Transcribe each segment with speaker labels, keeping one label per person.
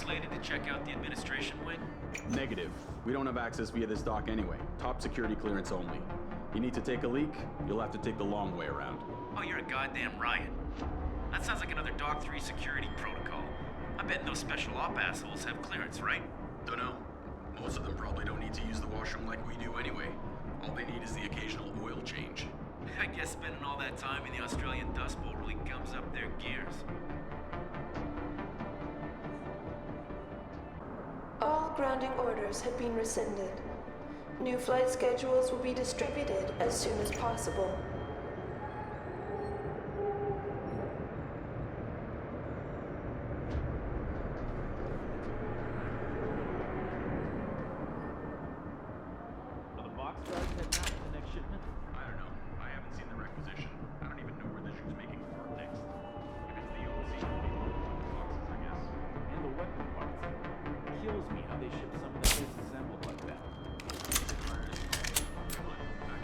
Speaker 1: slated to check out the administration wing?
Speaker 2: Negative. We don't have access via this dock anyway. Top security clearance only. You need to take a leak, you'll have to take the long way around.
Speaker 1: Oh, you're a goddamn riot. That sounds like another Dock 3 security protocol. I bet those special op assholes have clearance, right?
Speaker 2: Dunno. Most of them probably don't need to use the washroom like we do anyway. All they need is the occasional oil change.
Speaker 1: I guess spending all that time in the Australian Dust Bowl really gums up their gears.
Speaker 3: All grounding orders have been rescinded. New flight schedules will be distributed as soon as possible.
Speaker 4: Are the boxcars heading out for the next shipment?
Speaker 2: I don't know. I haven't seen the requisition. I don't even know where the shoe's making for next. If it's the OC, boxes, I guess.
Speaker 4: And the weapon parts. Kills me how they ship some of that disassembled like that.
Speaker 2: Come on, back.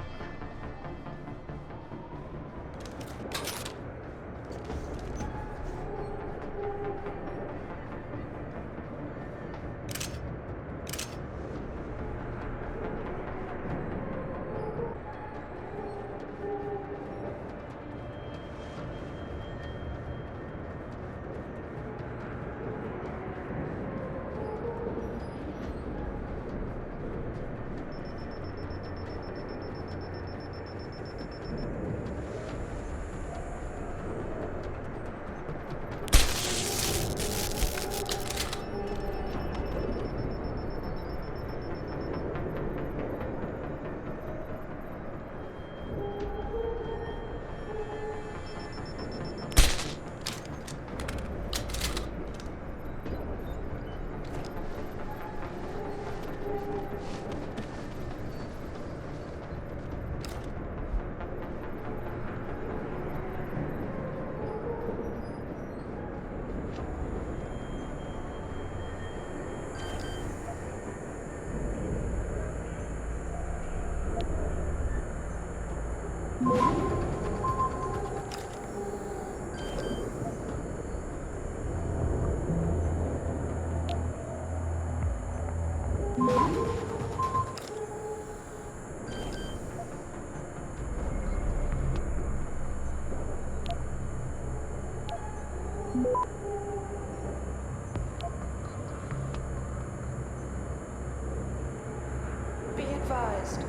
Speaker 3: Be advised,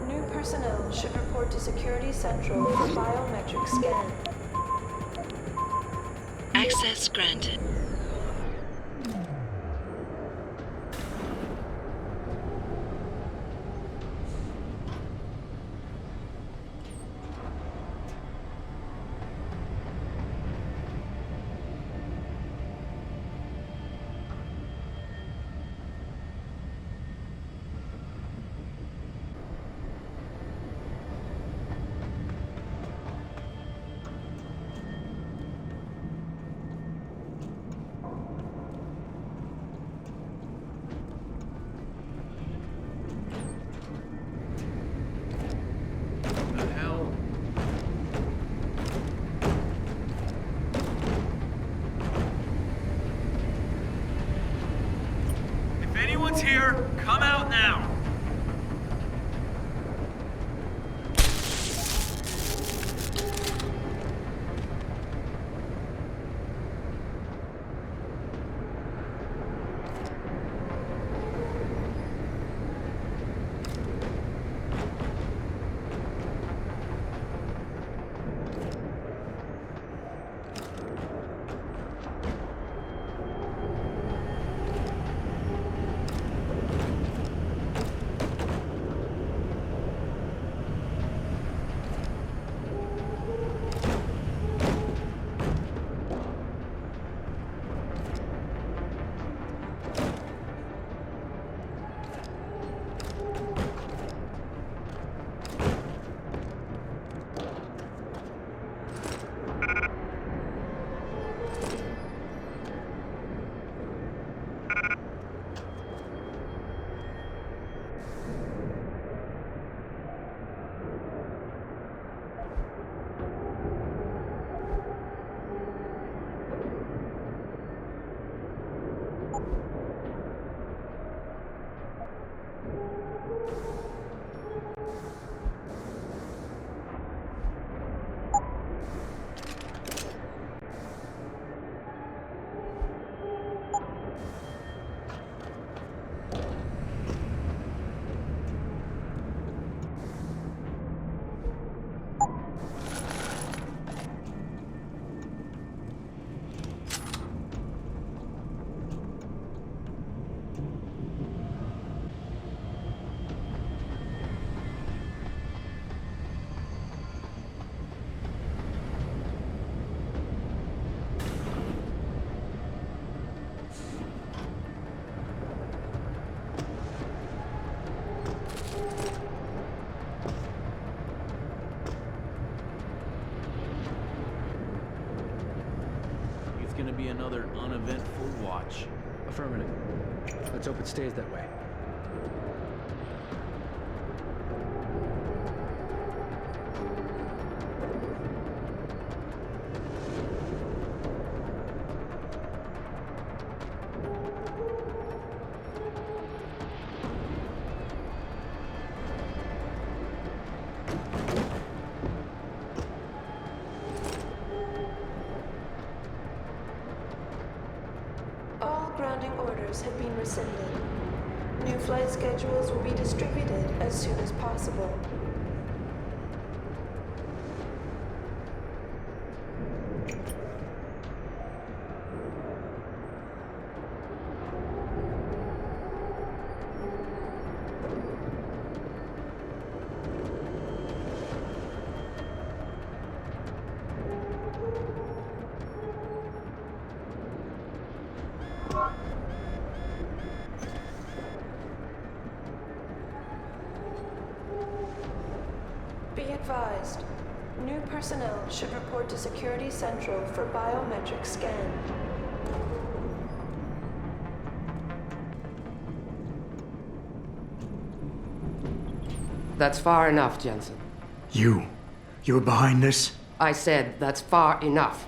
Speaker 3: new personnel should report to Security Central for biometric scan.
Speaker 5: Access granted.
Speaker 1: Here, come out now!
Speaker 4: be another uneventful watch.
Speaker 5: Affirmative. Let's hope it stays that way.
Speaker 3: All grounding orders have been rescinded. New flight schedules will be distributed as soon as possible. Be advised, new personnel should report to Security Central for biometric scan.
Speaker 6: That's far enough, Jensen.
Speaker 7: You were behind this?
Speaker 6: I said that's far enough.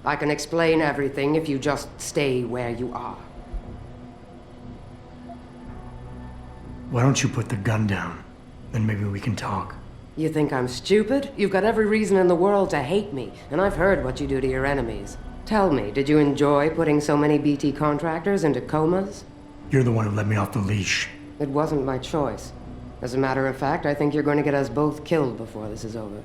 Speaker 6: I can explain everything if you just stay where you are.
Speaker 7: Why don't you put the gun down? Then maybe we can talk.
Speaker 6: You think I'm stupid? You've got every reason in the world to hate me, and I've heard what you do to your enemies. Tell me, did you enjoy putting so many BT contractors into comas?
Speaker 7: You're the one who let me off the leash.
Speaker 6: It wasn't my choice. As a matter of fact, I think you're going to get us both killed before this is over.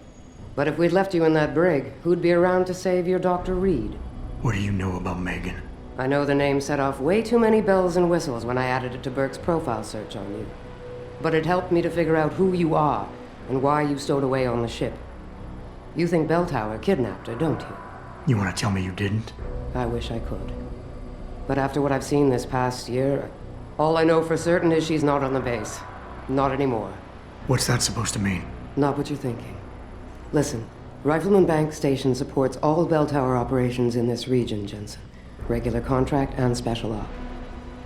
Speaker 6: But if we'd left you in that brig, who'd be around to save your Dr. Reed?
Speaker 7: What do you know about Megan?
Speaker 6: I know the name set off way too many bells and whistles when I added it to Burke's profile search on you. But it helped me to figure out who you are and why you stowed away on the ship. You think Belltower kidnapped her, don't you?
Speaker 7: You want to tell me you didn't?
Speaker 6: I wish I could. But after what I've seen this past year, all I know for certain is she's not on the base. Not anymore.
Speaker 7: What's that supposed to mean?
Speaker 6: Not what you're thinking. Listen, Rifleman Bank Station supports all Belltower operations in this region, Jensen. Regular contract and special op.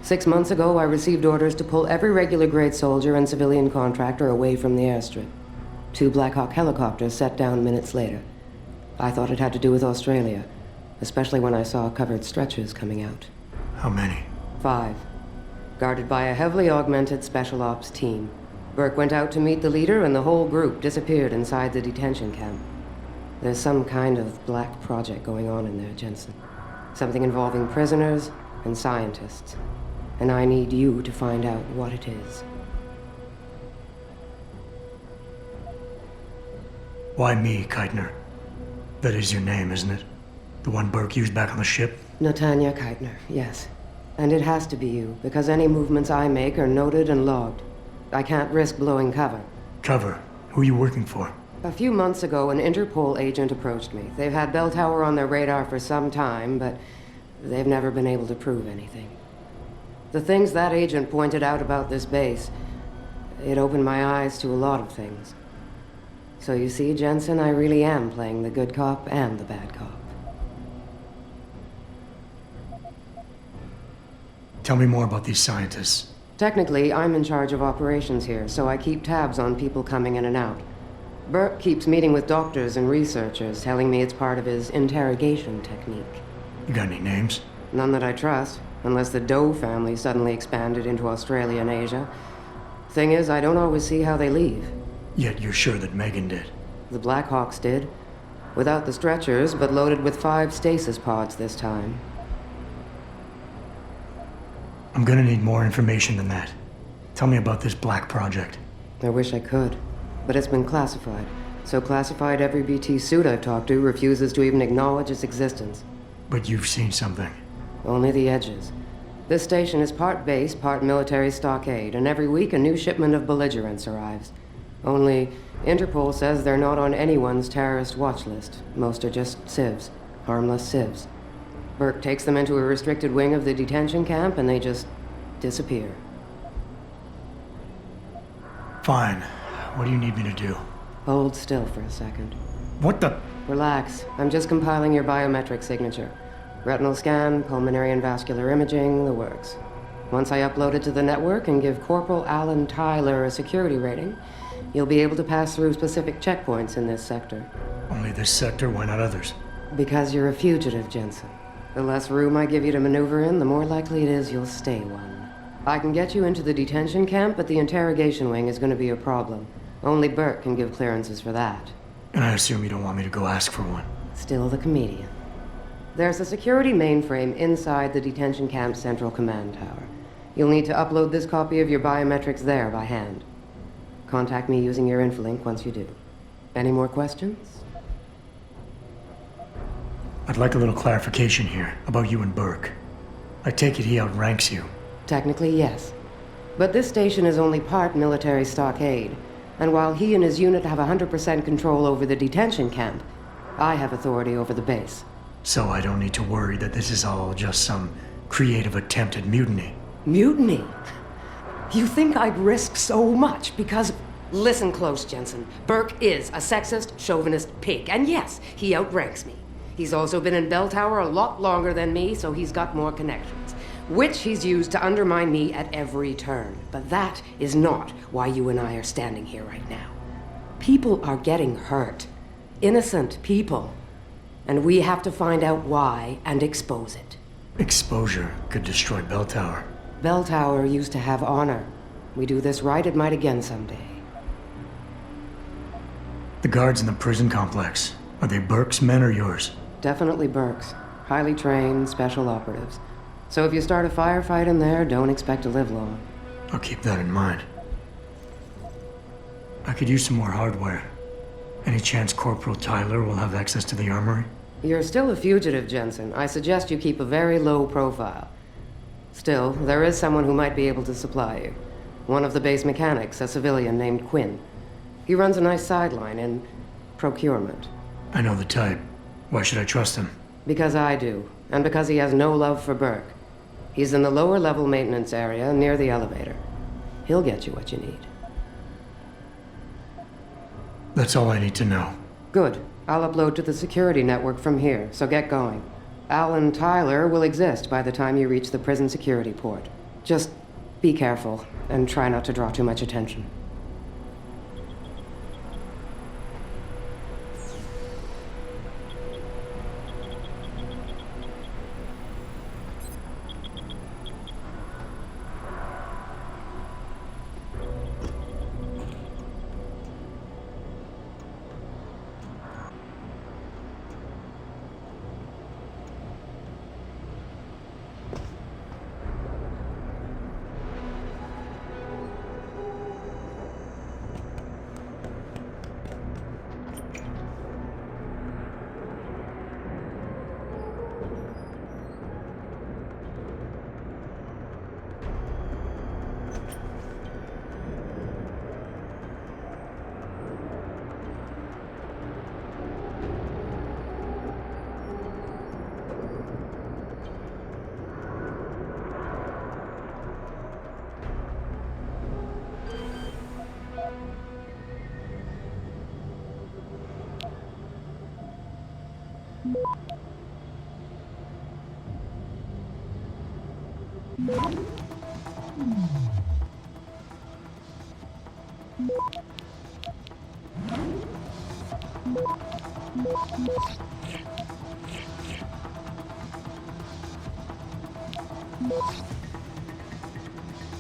Speaker 6: 6 months ago, I received orders to pull every regular grade soldier and civilian contractor away from the airstrip. 2 Black Hawk helicopters set down minutes later. I thought it had to do with Australia, especially when I saw covered stretchers coming out.
Speaker 7: How many?
Speaker 6: 5. Guarded by a heavily augmented special ops team. Burke went out to meet the leader and the whole group disappeared inside the detention camp. There's some kind of black project going on in there, Jensen. Something involving prisoners and scientists. And I need you to find out what it is.
Speaker 7: Why me, Keitner? That is your name, isn't it? The one Burke used back on the ship?
Speaker 6: Natanya Keitner, yes. And it has to be you, because any movements I make are noted and logged. I can't risk blowing cover.
Speaker 7: Cover? Who are you working for?
Speaker 6: A few months ago, an Interpol agent approached me. They've had Belltower on their radar for some time, but they've never been able to prove anything. The things that agent pointed out about this base, it opened my eyes to a lot of things. So you see, Jensen, I really am playing the good cop and the bad cop.
Speaker 7: Tell me more about these scientists.
Speaker 6: Technically, I'm in charge of operations here, so I keep tabs on people coming in and out. Burke keeps meeting with doctors and researchers, telling me it's part of his interrogation technique.
Speaker 7: You got any names?
Speaker 6: None that I trust, unless the Doe family suddenly expanded into Australia and Asia. Thing is, I don't always see how they leave.
Speaker 7: Yet you're sure that Megan did.
Speaker 6: The Blackhawks did. Without the stretchers, but loaded with 5 stasis pods this time.
Speaker 7: I'm gonna need more information than that. Tell me about this black project.
Speaker 6: I wish I could, but it's been classified. So classified every BT suit I've talked to refuses to even acknowledge its existence.
Speaker 7: But you've seen something.
Speaker 6: Only the edges. This station is part base, part military stockade, and every week a new shipment of belligerents arrives. Only, Interpol says they're not on anyone's terrorist watch list. Most are just civs. Harmless civs. Burke takes them into a restricted wing of the detention camp, and they just disappear.
Speaker 7: Fine. What do you need me to do?
Speaker 6: Hold still for a second.
Speaker 7: What the?
Speaker 6: Relax. I'm just compiling your biometric signature. Retinal scan, pulmonary and vascular imaging, the works. Once I upload it to the network and give Corporal Alan Tyler a security rating, you'll be able to pass through specific checkpoints in this sector.
Speaker 7: Only this sector, why not others?
Speaker 6: Because you're a fugitive, Jensen. The less room I give you to maneuver in, the more likely it is you'll stay one. I can get you into the detention camp, but the interrogation wing is going to be a problem. Only Burke can give clearances for that.
Speaker 7: And I assume you don't want me to go ask for one.
Speaker 6: Still the comedian. There's a security mainframe inside the detention camp's central command tower. You'll need to upload this copy of your biometrics there by hand. Contact me using your Infolink once you do. Any more questions?
Speaker 7: I'd like a little clarification here about you and Burke. I take it he outranks you.
Speaker 6: Technically, yes. But this station is only part military stockade. And while he and his unit have 100% control over the detention camp, I have authority over the base.
Speaker 7: So I don't need to worry that this is all just some creative attempt at mutiny.
Speaker 6: Mutiny? You think I'd risk so much because... Listen close, Jensen. Burke is a sexist, chauvinist pig. And yes, he outranks me. He's also been in Bell Tower a lot longer than me, so he's got more connections. Which he's used to undermine me at every turn. But that is not why you and I are standing here right now. People are getting hurt. Innocent people. And we have to find out why and expose it.
Speaker 7: Exposure could destroy Bell Tower.
Speaker 6: Bell Tower used to have honor. We do this right, it might again someday.
Speaker 7: The guards in the prison complex, are they Burke's men or yours?
Speaker 6: Definitely Burke's. Highly trained, special operatives. So if you start a firefight in there, don't expect to live long.
Speaker 7: I'll keep that in mind. I could use some more hardware. Any chance Corporal Tyler will have access to the armory?
Speaker 6: You're still a fugitive, Jensen. I suggest you keep a very low profile. Still, there is someone who might be able to supply you. One of the base mechanics, a civilian named Quinn. He runs a nice sideline in procurement.
Speaker 7: I know the type. Why should I trust him?
Speaker 6: Because I do, and because he has no love for Burke. He's in the lower level maintenance area near the elevator. He'll get you what you need.
Speaker 7: That's all I need to know.
Speaker 6: Good. I'll upload to the security network from here, so get going. Alan Tyler will exist by the time you reach the prison security port. Just be careful, and try not to draw too much attention.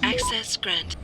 Speaker 8: Access granted.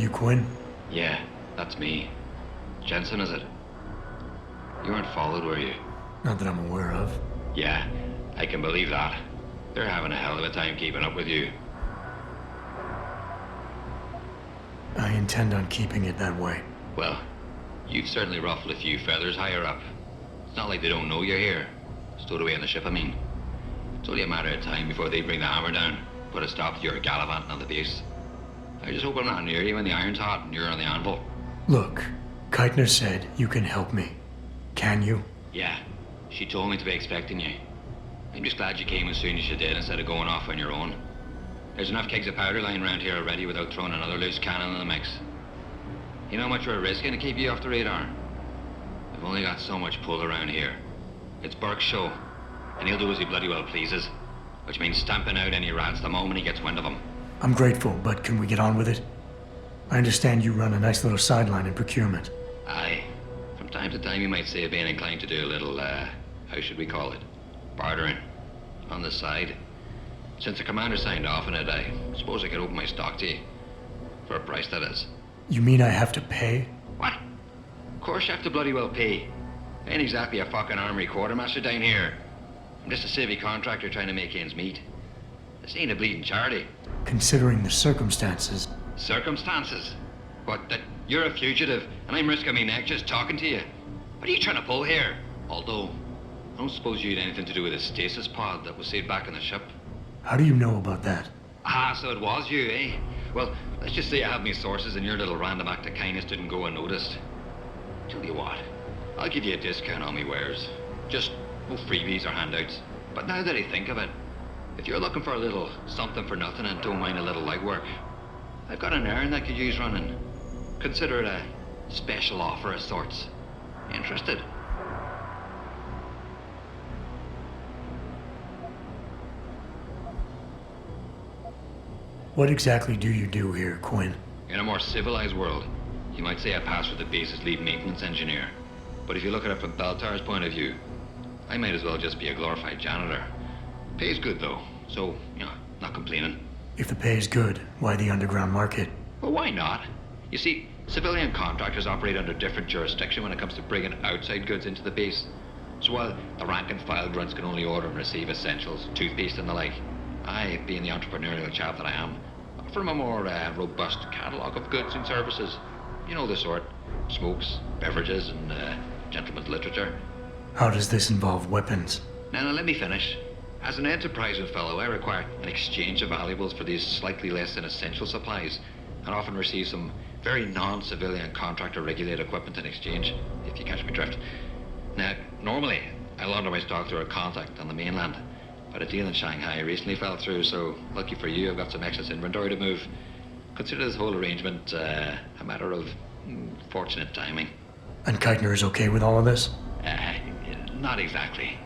Speaker 7: you Quinn?
Speaker 8: Yeah, that's me. Jensen, is it? You weren't followed, were you?
Speaker 7: Not that I'm aware of.
Speaker 8: Yeah, I can believe that. They're having a hell of a time keeping up with you.
Speaker 7: I intend on keeping it that way.
Speaker 8: Well, you've certainly ruffled a few feathers higher up. It's not like they don't know you're here. Stowed away on the ship, I mean. It's only a matter of time before they bring the hammer down, put a stop to your gallivanting on the base. I just hope I'm not near you when the iron's hot and you're on the anvil.
Speaker 7: Look, Keitner said you can help me. Can you?
Speaker 8: Yeah, she told me to be expecting you. I'm just glad you came as soon as you did instead of going off on your own. There's enough kegs of powder lying around here already without throwing another loose cannon in the mix. You know how much we're risking to keep you off the radar? We've only got so much pull around here. It's Burke's show, and he'll do as he bloody well pleases, which means stamping out any rats the moment he gets wind of them.
Speaker 7: I'm grateful, but can we get on with it? I understand you run a nice little sideline in procurement.
Speaker 8: Aye. From time to time you might say being inclined to do a little, how should we call it? Bartering. On the side. Since the commander signed off on it, I suppose I could open my stock to you. For a price, that is.
Speaker 7: You mean I have to pay?
Speaker 8: What? Of course you have to bloody well pay. I ain't exactly a fucking armory quartermaster down here. I'm just a civvy contractor trying to make ends meet. This ain't a bleeding charity.
Speaker 7: Considering the circumstances.
Speaker 8: Circumstances? What, that you're a fugitive and I'm risking my neck just talking to you? What are you trying to pull here? Although, I don't suppose you had anything to do with the stasis pod that was saved back on the ship.
Speaker 7: How do you know about that?
Speaker 8: Ah, so it was you, eh? Well, let's just say I have me sources and your little random act of kindness didn't go unnoticed. Tell you what, I'll give you a discount on me wares. Just no freebies or handouts. But now that I think of it, if you're looking for a little something for nothing and don't mind a little legwork, I've got an errand that could use running. Consider it a special offer of sorts. Interested?
Speaker 7: What exactly do you do here, Quinn?
Speaker 8: In a more civilized world, you might say I pass for the base's lead maintenance engineer. But if you look at it from Beltar's point of view, I might as well just be a glorified janitor. Pays good though, so, not complaining.
Speaker 7: If the pay is good, why the underground market?
Speaker 8: Well, why not? You see, civilian contractors operate under different jurisdiction when it comes to bringing outside goods into the base. So while the rank and file grunts can only order and receive essentials, toothpaste and the like, I, being the entrepreneurial chap that I am, offer them a more robust catalogue of goods and services. You know the sort. Smokes, beverages, and gentleman's literature.
Speaker 7: How does this involve weapons?
Speaker 8: Now, let me finish. As an enterprising fellow, I require an exchange of valuables for these slightly less than essential supplies, and often receive some very non-civilian contractor-regulated equipment in exchange, if you catch my drift. Now, normally, I launder my stock through a contact on the mainland, but a deal in Shanghai recently fell through, so lucky for you, I've got some excess inventory to move. Consider this whole arrangement a matter of fortunate timing.
Speaker 7: And Keitner is okay with all of this?
Speaker 8: Not exactly.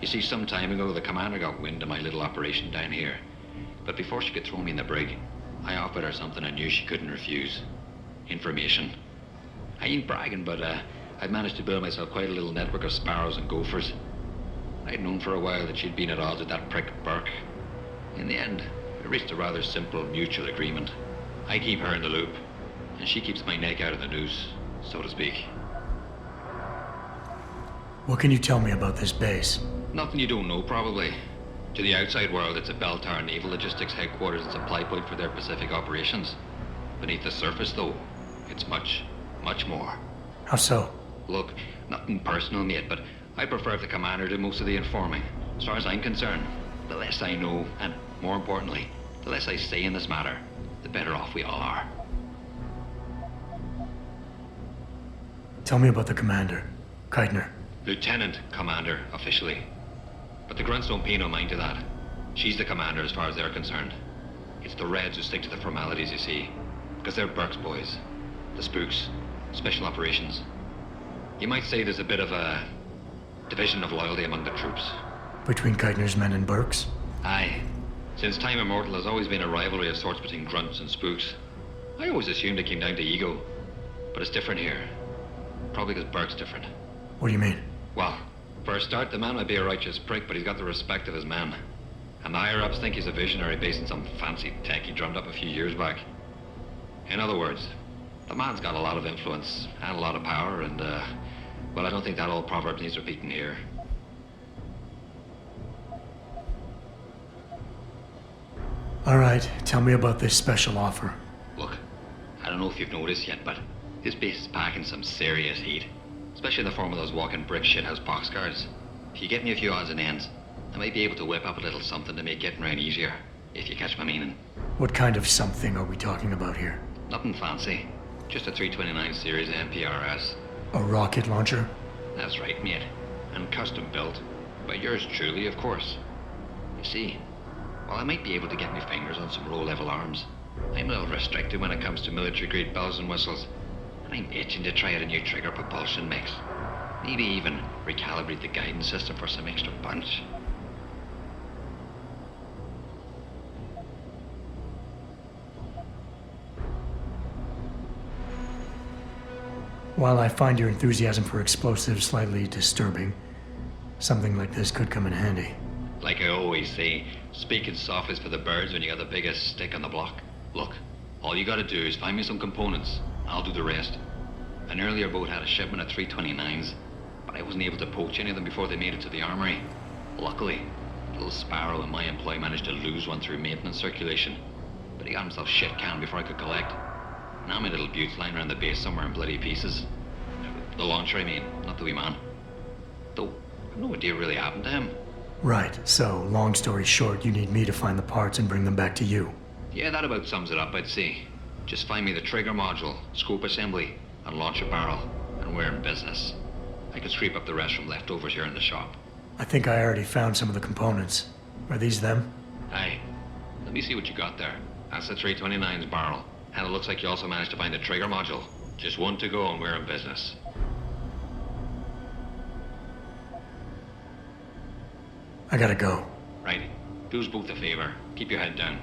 Speaker 8: You see, some time ago, the commander got wind of my little operation down here. But before she could throw me in the brig, I offered her something I knew she couldn't refuse. Information. I ain't bragging, but I've managed to build myself quite a little network of sparrows and gophers. I'd known for a while that she'd been at odds with that prick Burke. In the end, we reached a rather simple mutual agreement. I keep her in the loop, and she keeps my neck out of the noose, so to speak.
Speaker 7: What can you tell me about this base?
Speaker 8: Nothing you don't know, probably. To the outside world, it's a Beltar Naval Logistics headquarters and supply point for their Pacific operations. Beneath the surface, though, it's much, much more.
Speaker 7: How so?
Speaker 8: Look, nothing personal, mate, but I prefer if the commander did most of the informing. As far as I'm concerned, the less I know, and more importantly, the less I say in this matter, the better off we all are.
Speaker 7: Tell me about the commander, Keitner.
Speaker 8: Lieutenant Commander, officially. But the grunts don't pay no mind to that. She's the commander as far as they're concerned. It's the Reds who stick to the formalities, you see. Because they're Burke's boys. The spooks. Special operations. You might say there's a bit of a division of loyalty among the troops.
Speaker 7: Between Keitner's men and Burke's?
Speaker 8: Aye. Since time immemorial, there's always been a rivalry of sorts between grunts and spooks. I always assumed it came down to ego. But it's different here. Probably because Burke's different.
Speaker 7: What do you mean?
Speaker 8: Well, for a start, the man might be a righteous prick, but he's got the respect of his men. And the higher-ups think he's a visionary based on some fancy tech he drummed up a few years back. In other words, the man's got a lot of influence and a lot of power, and, well, I don't think that old proverb needs repeating here.
Speaker 7: All right, tell me about this special offer.
Speaker 8: Look, I don't know if you've noticed yet, but this base is packing some serious heat. Especially in the form of those walking brick shithouse boxcars. If you get me a few odds and ends, I might be able to whip up a little something to make getting around easier, if you catch my meaning.
Speaker 7: What kind of something are we talking about here?
Speaker 8: Nothing fancy. Just a 329 series MPRS.
Speaker 7: A rocket launcher?
Speaker 8: That's right, mate. And custom built. By yours truly, of course. You see, while I might be able to get my fingers on some low-level arms, I'm a little restricted when it comes to military-grade bells and whistles. And I'm itching to try out a new trigger propulsion mix. Maybe even recalibrate the guidance system for some extra punch.
Speaker 7: While I find your enthusiasm for explosives slightly disturbing, something like this could come in handy.
Speaker 8: Like I always say, speaking soft is for the birds when you got the biggest stick on the block. Look, all you gotta do is find me some components. I'll do the rest. An earlier boat had a shipment of 329s, but I wasn't able to poach any of them before they made it to the armory. Luckily, little Sparrow in my employ managed to lose one through maintenance circulation, but he got himself shit canned before I could collect. Now my little bute's lying around the base somewhere in bloody pieces. The launcher, I mean, not the wee man. Though, I've no idea what really happened to him.
Speaker 7: Right, so long story short, you need me to find the parts and bring them back to you.
Speaker 8: Yeah, that about sums it up, I'd say. Just find me the trigger module, scope assembly, and launch a barrel, and we're in business. I could scrape up the rest from leftovers here in the shop.
Speaker 7: I think I already found some of the components. Are these them?
Speaker 8: Aye. Let me see what you got there. That's the 329's barrel. And it looks like you also managed to find the trigger module. Just one to go and we're in business.
Speaker 7: I gotta go.
Speaker 8: Right. Do us both a favor. Keep your head down.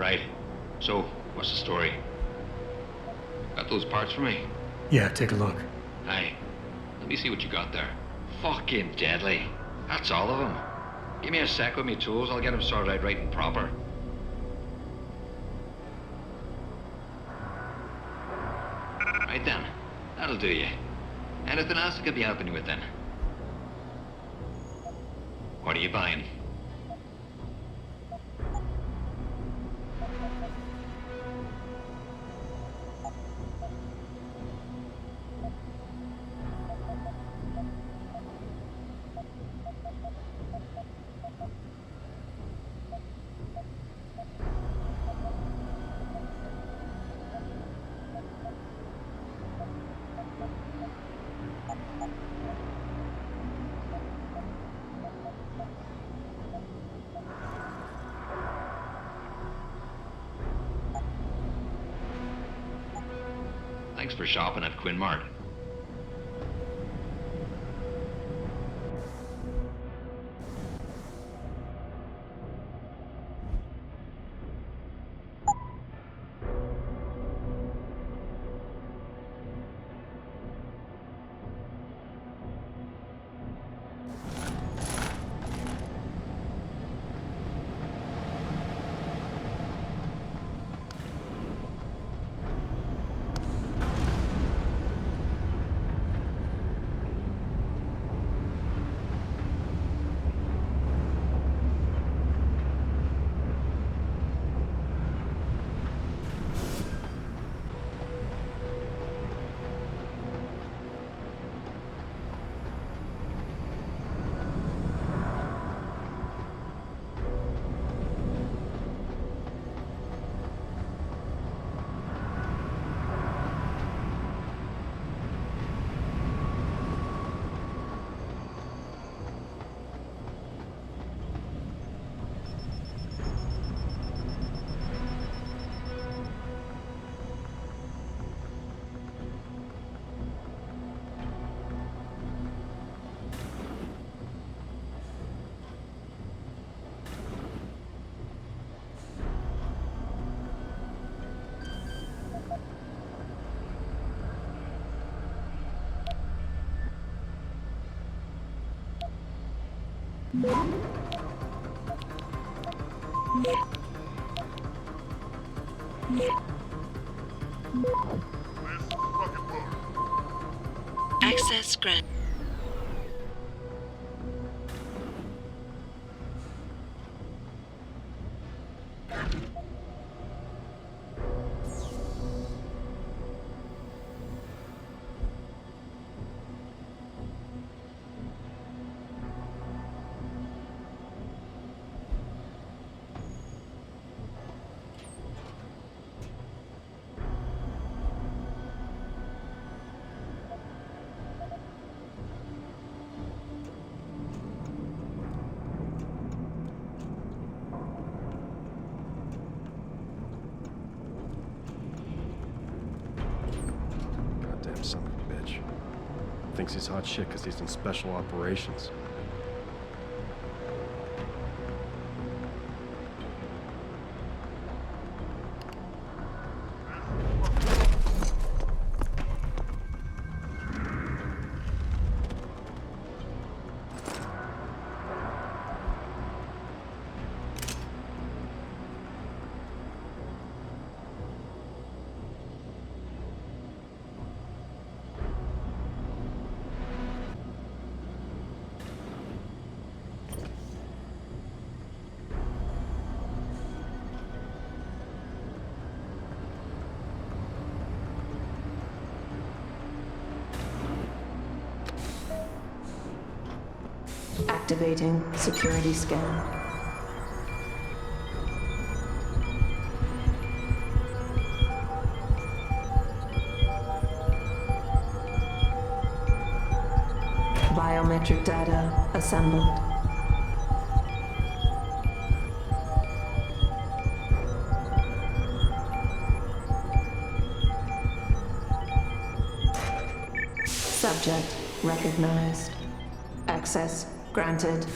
Speaker 8: Right. So, what's the story? Got those parts for me?
Speaker 7: Yeah, take a look.
Speaker 8: Aye. Let me see what you got there. Fucking deadly. That's all of them. Give me a sec with me tools, I'll get them sorted out right and proper. Right then. That'll do you. Anything else I could be helping you with then? What are you buying? Thanks for shopping at Quinn Mart.
Speaker 9: Access grant.
Speaker 10: Son of a bitch. Thinks he's hot shit because he's in special operations.
Speaker 3: Activating security scan. Biometric data assembled. Subject recognized. Access granted.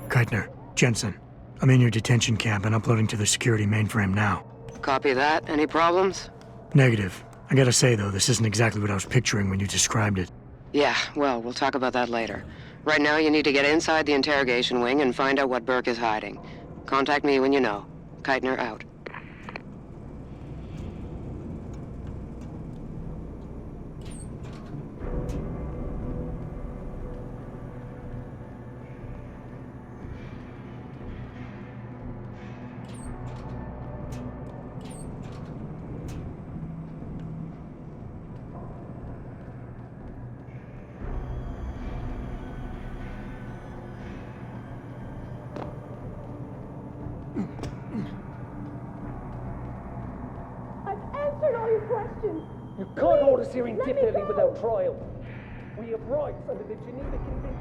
Speaker 7: Keitner, Jensen, I'm in your detention camp and uploading to the security mainframe now.
Speaker 6: Copy that. Any problems?
Speaker 7: Negative. I gotta say, though, this isn't exactly what I was picturing when you described it.
Speaker 6: Yeah, well, we'll talk about that later. Right now, you need to get inside the interrogation wing and find out what Burke is hiding. Contact me when you know. Keitner out.
Speaker 11: You can't hold us here indefinitely without trial. We have rights under the Geneva Convention.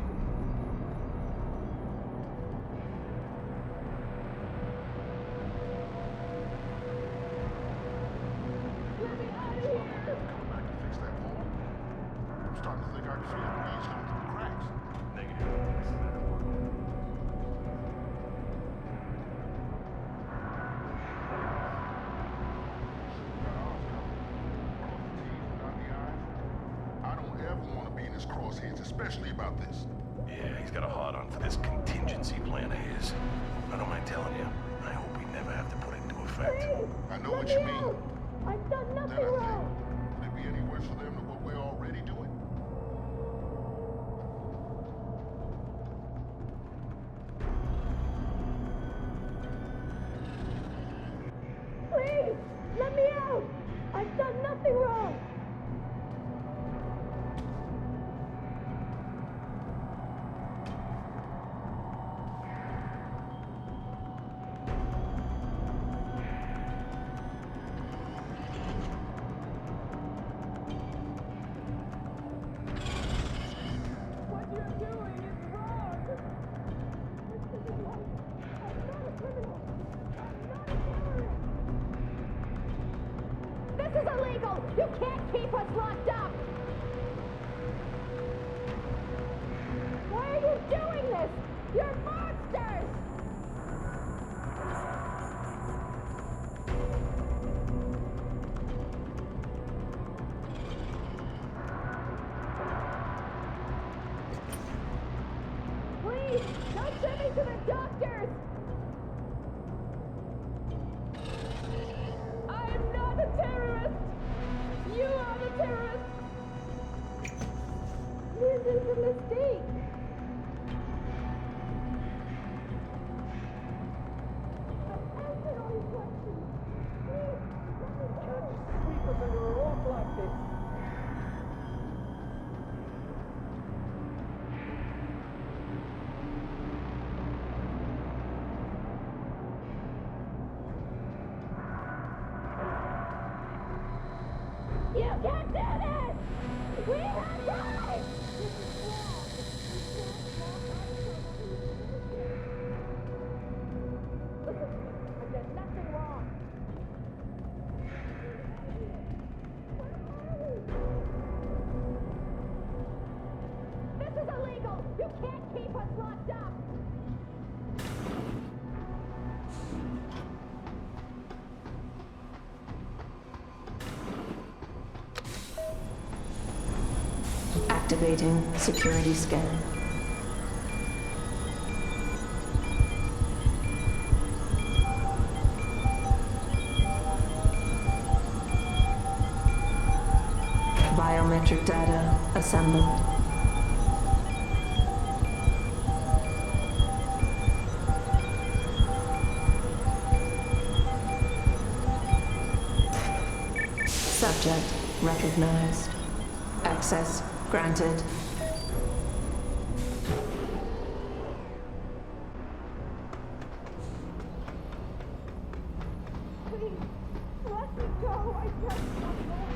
Speaker 12: Especially about this.
Speaker 2: Yeah, he's got a hard-on for this contingency plan of his. I don't mind telling you, I hope we never have to put it into
Speaker 12: effect. I know what you mean.
Speaker 11: I've done
Speaker 12: Then I
Speaker 11: nothing
Speaker 12: think,
Speaker 11: wrong.
Speaker 12: would it be any worse for them than what we're already doing?
Speaker 11: Please, let me out. I've done nothing wrong. What you're doing is wrong. This isn't right. I'm not a criminal. I'm not a terrorist. This is illegal. You can't keep us locked up. Why are you doing this? You're monsters. Please, don't send me to the doctors. I'm not a terrorist. You are the terrorist. This is a mistake. I've answered all your questions. Please, let me go.
Speaker 9: Sweep us under a rock like this.
Speaker 11: You can't do this! We have rights! Listen, I've done nothing wrong. This is illegal! You can't keep us locked up!
Speaker 3: Activating security scan. Biometric data assembled. Subject recognized. Access granted.
Speaker 11: Please, let me go. I can't stop.